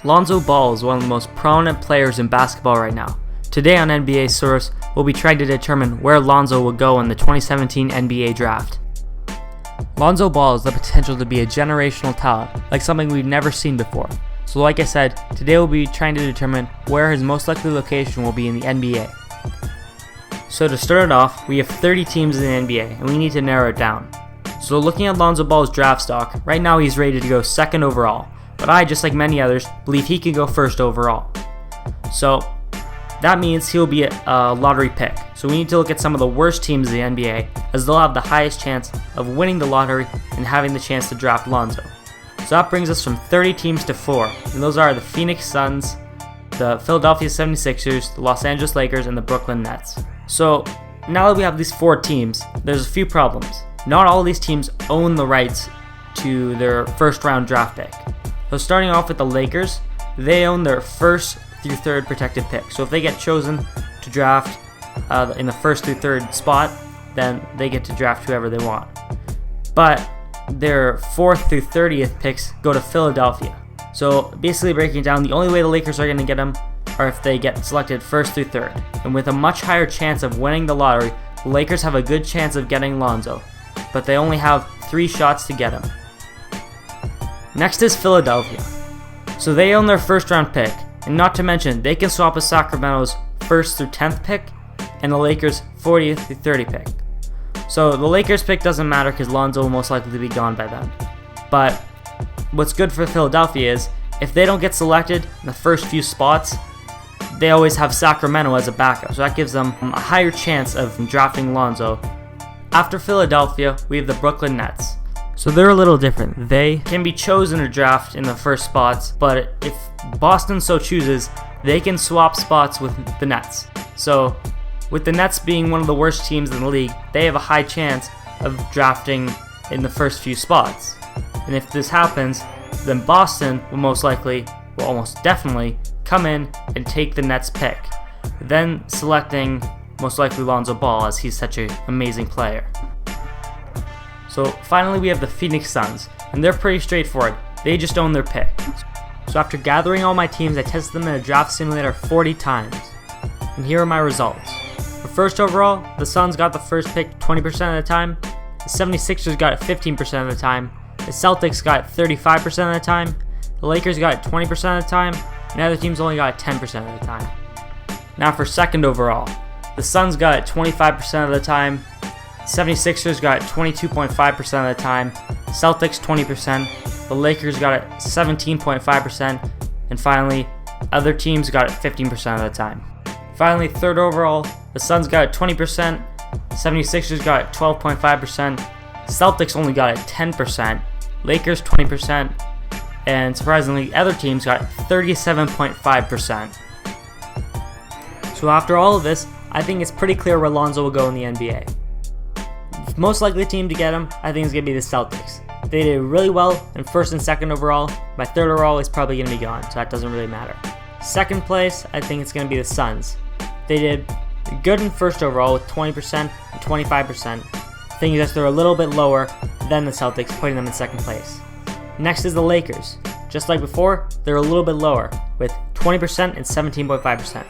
Lonzo Ball is one of the most prominent players in basketball right now. Today on NBA Source, we'll be trying to determine where Lonzo will go in the 2017 NBA Draft. Lonzo Ball has the potential to be a generational talent, like something we've never seen before. So like I said, today we'll be trying to determine where his most likely location will be in the NBA. So to start it off, we have 30 teams in the NBA, and we need to narrow it down. So looking at Lonzo Ball's draft stock, right now he's rated to go second overall, but I, just like many others, believe he could go first overall. So that means he'll be a lottery pick. So we need to look at some of the worst teams in the NBA, as they'll have the highest chance of winning the lottery and having the chance to draft Lonzo. So that brings us from 30 teams to 4, and those are the Phoenix Suns, the Philadelphia 76ers, the Los Angeles Lakers, and the Brooklyn Nets. So now that we have these 4 teams, there's a few problems. Not all of these teams own the rights to their first round draft pick. So starting off with the Lakers, they own their first through third protected pick. So if they get chosen to draft in the first through third spot, then they get to draft whoever they want. But their 4th through 30th picks go to Philadelphia. So basically breaking it down, the only way the Lakers are going to get them are if they get selected 1st through 3rd. And with a much higher chance of winning the lottery, the Lakers have a good chance of getting Lonzo, but they only have 3 shots to get him. Next is Philadelphia. So they own their first round pick, and not to mention they can swap with Sacramento's 1st through 10th pick and the Lakers' 40th through 30th pick. So the Lakers pick doesn't matter because Lonzo will most likely be gone by then. But what's good for Philadelphia is if they don't get selected in the first few spots, they always have Sacramento as a backup, so that gives them a higher chance of drafting Lonzo. After Philadelphia, we have the Brooklyn Nets. So they're a little different. They can be chosen to draft in the first spots, but if Boston so chooses, they can swap spots with the Nets. So with the Nets being one of the worst teams in the league, they have a high chance of drafting in the first few spots. And if this happens, then Boston will almost definitely come in and take the Nets pick, then selecting most likely Lonzo Ball, as he's such an amazing player. So finally we have the Phoenix Suns, and they're pretty straightforward. They just own their pick. So after gathering all my teams, I tested them in a draft simulator 40 times. And here are my results. For first overall, the Suns got the first pick 20% of the time, the 76ers got it 15% of the time, the Celtics got it 35% of the time, the Lakers got it 20% of the time, and other teams only got it 10% of the time. Now for second overall, the Suns got it 25% of the time, 76ers got it 22.5% of the time, Celtics 20%, the Lakers got it 17.5%, and finally, other teams got it 15% of the time. Finally, third overall, the Suns got it 20%, 76ers got it 12.5%, Celtics only got it 10%, Lakers 20%, and surprisingly, other teams got 37.5%. So after all of this, I think it's pretty clear where Lonzo will go in the NBA. The most likely team to get him, I think, is going to be the Celtics. They did really well in first and second overall. My third overall is probably going to be gone, so that doesn't really matter. Second place, I think it's going to be the Suns. They did good in first overall with 20% and 25%. I think that they're a little bit lower than the Celtics, putting them in second place. Next is the Lakers. Just like before, they're a little bit lower with 20% and 17.5%.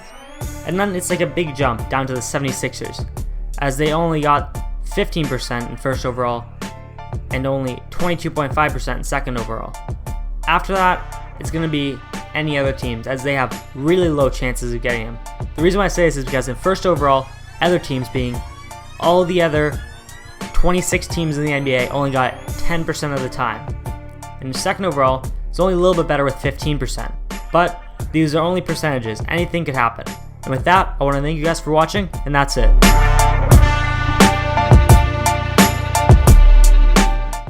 And then it's like a big jump down to the 76ers, as they only got 15% in first overall and only 22.5% in second overall. After that, it's going to be any other teams, as they have really low chances of getting him. The reason why I say this is because in first overall, other teams being all the other 26 teams in the NBA only got 10% of the time. And second overall, it's only a little bit better with 15%. But these are only percentages. Anything could happen. And with that, I want to thank you guys for watching, and that's it.